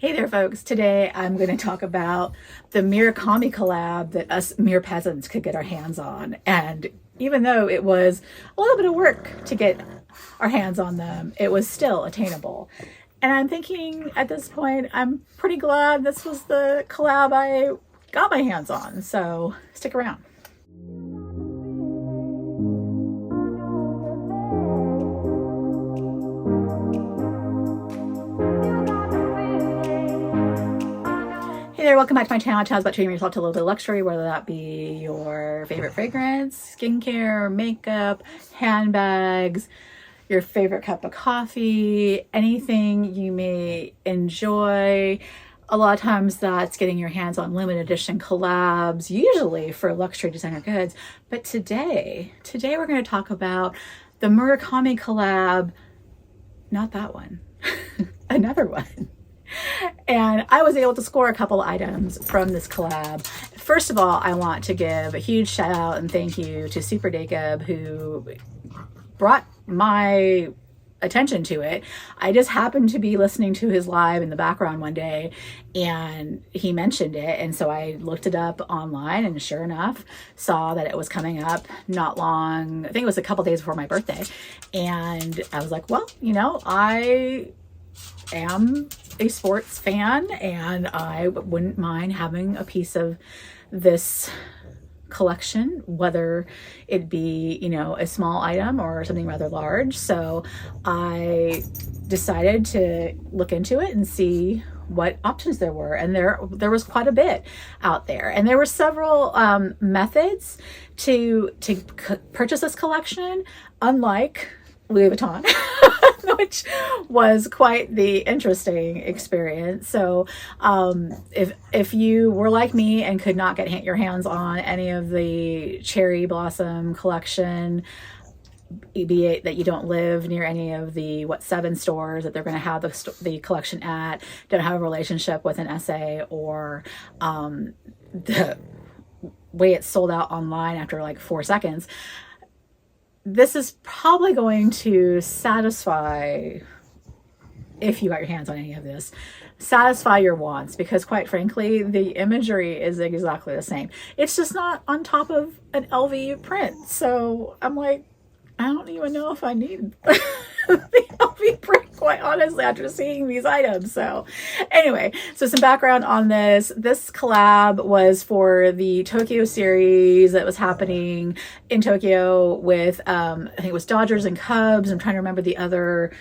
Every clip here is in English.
Hey there folks, today I'm going to talk about the Murakami collab that us mere peasants could get our hands on. And even though it was a little bit of work to get our hands on them, it was still attainable. And I'm thinking at this point, I'm pretty glad this was the collab I got my hands on. So stick around. Hey there, welcome back to my channel. Channel's about treating yourself to a little bit of luxury, whether that be your favorite fragrance, skincare, makeup, handbags, your favorite cup of coffee, anything you may enjoy. A lot of times that's getting your hands on limited edition collabs, usually for luxury designer goods. But today we're going to talk about the Murakami collab, not that one, another one. And I was able to score a couple items from this collab. First of all, I want to give a huge shout out and thank you to Superdacob, who brought my attention to it. I just happened to be listening to his live in the background one day and he mentioned it, and so I looked it up online and sure enough saw that it was coming up not long, I think it was a couple days before my birthday, and I was like, well, you know, I am a sports fan and I wouldn't mind having a piece of this collection, whether it be, you know, a small item or something rather large. So I decided to look into it and see what options there were, and there was quite a bit out there, and there were several methods to purchase this collection, unlike Louis Vuitton, which was quite the interesting experience. So if you were like me and could not get your hands on any of the cherry blossom collection, be it that you don't live near any of the 7 stores that they're going to have the collection at, don't have a relationship with an SA, or the way it's sold out online after like 4 seconds, this is probably going to satisfy, if you got your hands on any of this, satisfy your wants, because quite frankly, the imagery is exactly the same. It's just not on top of an LV print. So I'm like, I don't even know if I need the LV print, quite honestly, after seeing these items. So anyway, so some background on this. This collab was for the Tokyo series that was happening in Tokyo with, I think it was Dodgers and Cubs. I'm trying to remember the other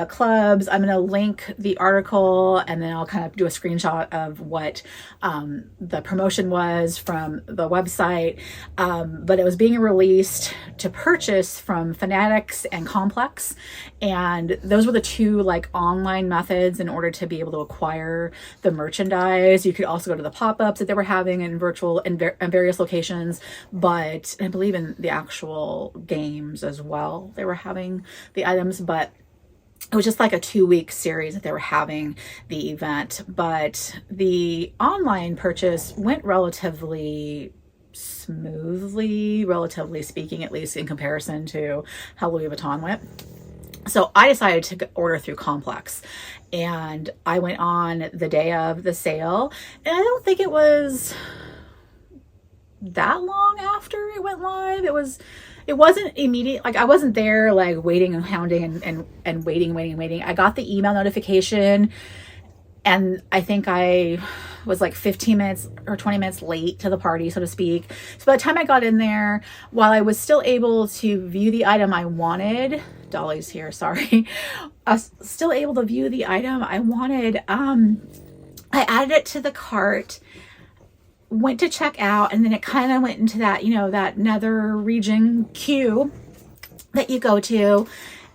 clubs. I'm going to link the article and then I'll kind of do a screenshot of what the promotion was from the website. But it was being released to purchase from Fanatics and Complex. And those were the two like online methods in order to be able to acquire the merchandise. You could also go to the pop-ups that they were having in virtual in various locations, but I believe in the actual games as well, they were having the items, but it was just like a 2-week series that they were having the event. But the online purchase went relatively smoothly, relatively speaking, at least in comparison to how Louis Vuitton went. So I decided to order through Complex, and I went on the day of the sale, and I don't think it was that long after it went live. It wasn't immediate. Like I wasn't there like waiting and hounding and waiting. I got the email notification, and I think I was like 15 minutes or 20 minutes late to the party, so to speak. So by the time I got in there, while I was still able to view the item I wanted, Dolly's here, sorry. I was still able to view the item I wanted. I added it to the cart, went to check out, and then it kind of went into that, you know, that nether region queue that you go to.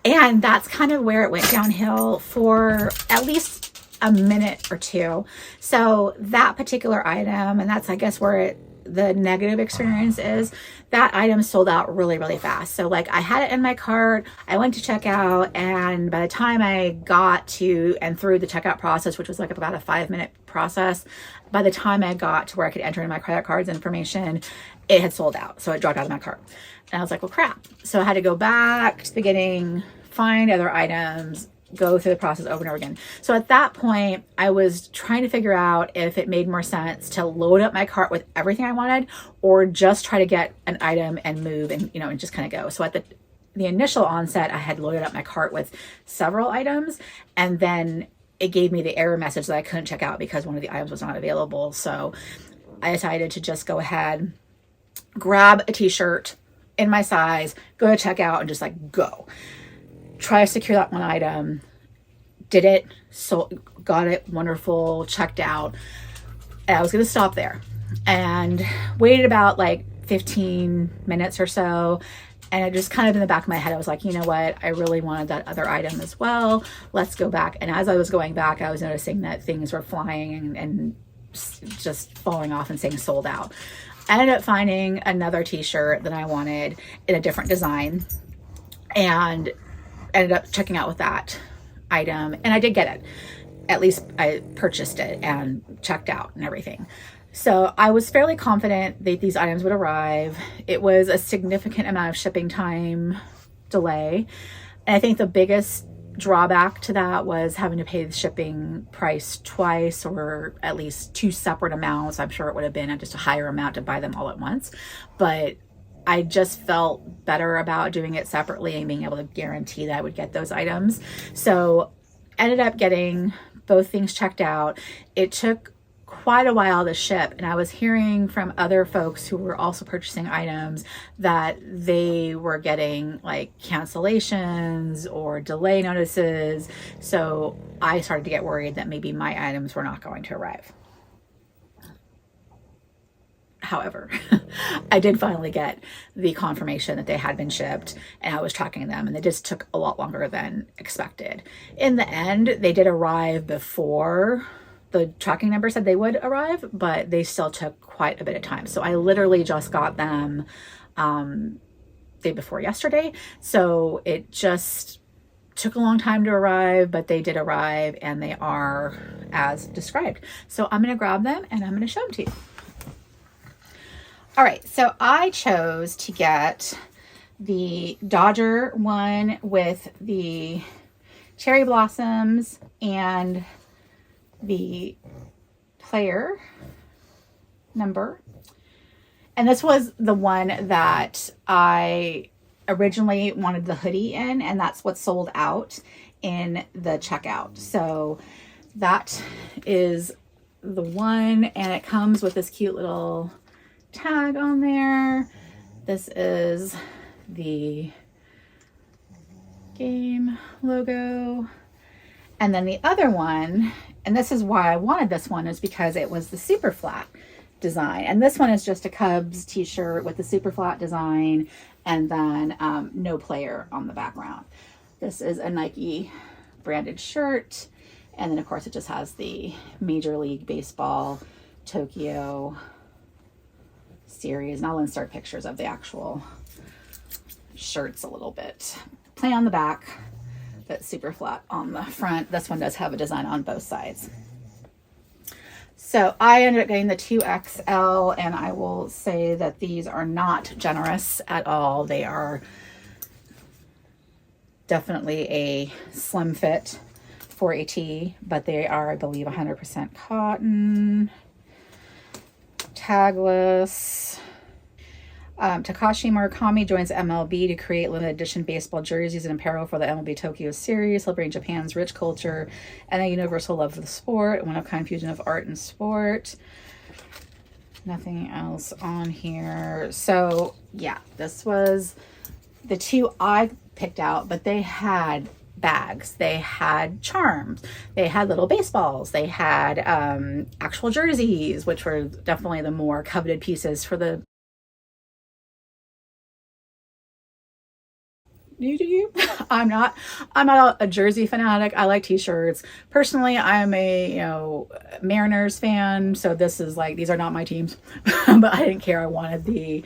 And that's kind of where it went downhill for at least a minute or two. So that particular item, and that's, I guess, where the negative experience is, that item sold out really, really fast. So like I had it in my cart, I went to check out, and by the time I got to and through the checkout process, which was like about a 5-minute process, by the time I got to where I could enter in my credit card's information, it had sold out. So it dropped out of my cart. And I was like, well, crap. So I had to go back to the beginning, find other items, go through the process over and over again. So at that point, I was trying to figure out if it made more sense to load up my cart with everything I wanted, or just try to get an item and move and, you know, and just kind of go. So at the initial onset, I had loaded up my cart with several items, and then it gave me the error message that I couldn't check out because one of the items was not available. So I decided to just go ahead, grab a t-shirt in my size, go to checkout, and just like go. Try to secure that one item, did it, so got it, wonderful, checked out. And I was going to stop there and waited about like 15 minutes or so. And it just kind of in the back of my head, I was like, you know what? I really wanted that other item as well. Let's go back. And as I was going back, I was noticing that things were flying and just falling off and saying sold out. I ended up finding another t-shirt that I wanted in a different design, and ended up checking out with that item, and I did get it. At least I purchased it and checked out and everything. So I was fairly confident that these items would arrive. It was a significant amount of shipping time delay. And I think the biggest drawback to that was having to pay the shipping price twice, or at least two separate amounts. I'm sure it would have been just a higher amount to buy them all at once. But I just felt better about doing it separately and being able to guarantee that I would get those items. So ended up getting both things checked out. It took quite a while to ship, and I was hearing from other folks who were also purchasing items that they were getting like cancellations or delay notices. So I started to get worried that maybe my items were not going to arrive. However, I did finally get the confirmation that they had been shipped, and I was tracking them, and they just took a lot longer than expected. In the end, they did arrive before the tracking number said they would arrive, but they still took quite a bit of time. So I literally just got them day before yesterday. So it just took a long time to arrive, but they did arrive, and they are as described. So I'm going to grab them and I'm going to show them to you. All right, so I chose to get the Dodger one with the cherry blossoms and the player number. And this was the one that I originally wanted the hoodie in, and that's what sold out in the checkout. So that is the one, and it comes with this cute little tag on there. This is the game logo. And then the other one, and this is why I wanted this one, is because it was the super flat design. And this one is just a Cubs t-shirt with the super flat design, and then no player on the background. This is a Nike branded shirt. And then of course it just has the Major League Baseball Tokyo series, and I'll insert pictures of the actual shirts a little bit. Plain on the back, but super flat on the front. This one does have a design on both sides. So I ended up getting the 2XL, and I will say that these are not generous at all. They are definitely a slim fit for a tee, but they are, I believe, 100% cotton. Tagless. Takashi Murakami joins MLB to create limited edition baseball jerseys and apparel for the MLB Tokyo series, celebrating Japan's rich culture and a universal love for the sport, a one-of-a-kind fusion of art and sport. Nothing else on here. So yeah, this was the two I picked out, but they had bags, they had charms, they had little baseballs, they had actual jerseys, which were definitely the more coveted pieces for the you. I'm not a jersey fanatic. I like t-shirts. Personally, I'm a Mariners fan, so this is like, these are not my teams. But I didn't care. I wanted the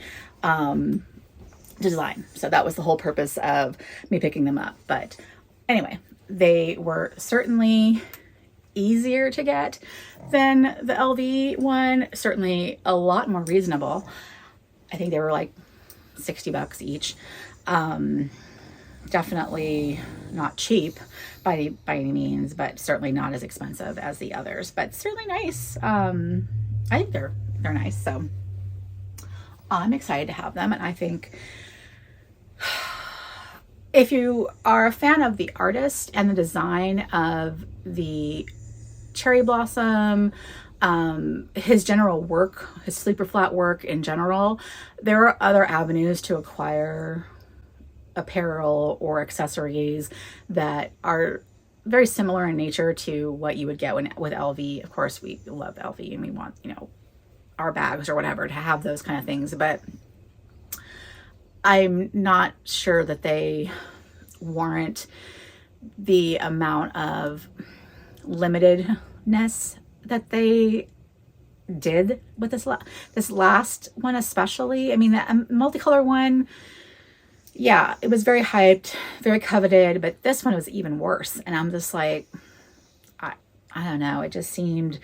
design, so that was the whole purpose of me picking them up. But anyway, they were certainly easier to get than the LV one, certainly a lot more reasonable. I think they were like $60 each. Definitely not cheap by any means, but certainly not as expensive as the others, but certainly nice. I think they're nice, so I'm excited to have them. And I think if you are a fan of the artist and the design of the cherry blossom, his general work, his sleeper flat work in general, there are other avenues to acquire apparel or accessories that are very similar in nature to what you would get with LV. Of course, we love LV and we want, you know, our bags or whatever to have those kind of things, but I'm not sure that they warrant the amount of limitedness that they did with this last one, especially. I mean, the multicolor one, yeah, it was very hyped, very coveted, but this one was even worse. And I'm just like, I don't know. It just seemed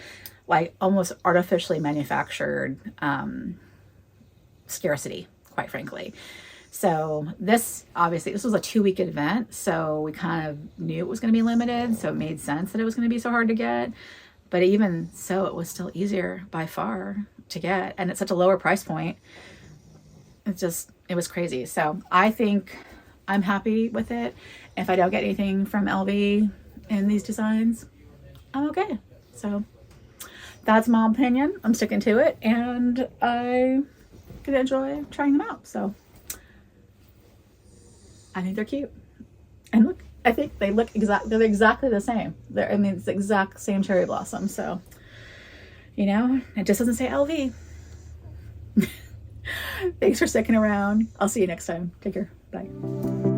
like almost artificially manufactured scarcity, quite frankly. So this was a 2-week event, so we kind of knew it was going to be limited, so it made sense that it was going to be so hard to get. But even so, it was still easier by far to get, and it's such a lower price point. It was crazy. So I think I'm happy with it. If I don't get anything from LV in these designs, I'm okay. So that's my opinion. I'm sticking to it, and I could enjoy trying them out. So I think they're cute. And look, I think they're exactly the same. I mean, it's the exact same cherry blossom. So, you know, it just doesn't say LV. Thanks for sticking around. I'll see you next time. Take care. Bye.